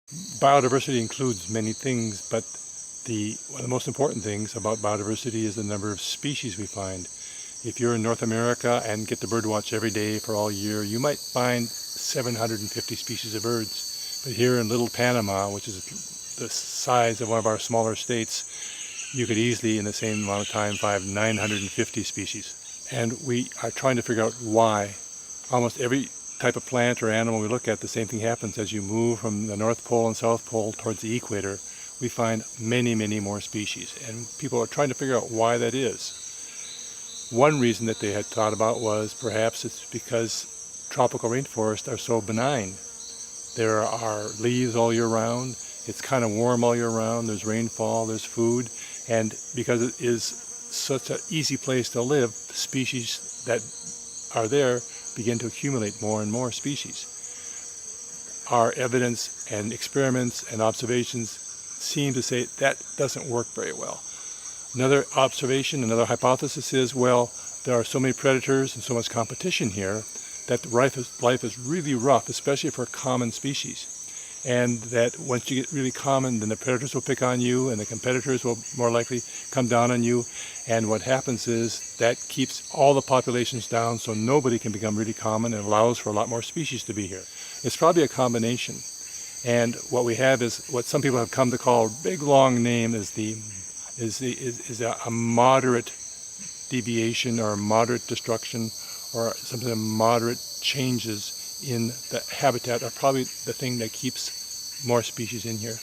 Biodiversity includes many things, but one of the most important things about biodiversity is the number of species we find. If you're in North America and get to birdwatch every day for all year, you might find 750 species of birds. But here in Little Panama, which is the size of one of our smaller states, you could easily, in the same amount of time, find 950 species. And we are trying to figure out why. Almost every type of plant or animal we look at, the same thing happens. As you move from the North Pole and South Pole towards the equator, we find many, many more species. And people are trying to figure out why that is. One reason that they had thought about was perhaps it's because tropical rainforests are so benign. There are leaves all year round. It's kind of warm all year round. There's rainfall, there's food. And because it is such an easy place to live, the species that are there begin to accumulate more and more species. Our evidence and experiments and observations seem to say that doesn't work very well. Another observation, another hypothesis is, well, there are so many predators and so much competition here that life is really rough, especially for common species. And that once you get really common, then the predators will pick on you and the competitors will more likely come down on you. And what happens is that keeps all the populations down so nobody can become really common and allows for a lot more species to be here. It's probably a combination. And what we have is what some people have come to call a big long name is a moderate deviation or a moderate destruction or something of moderate changes in the habitat are probably the thing that keeps more species in here.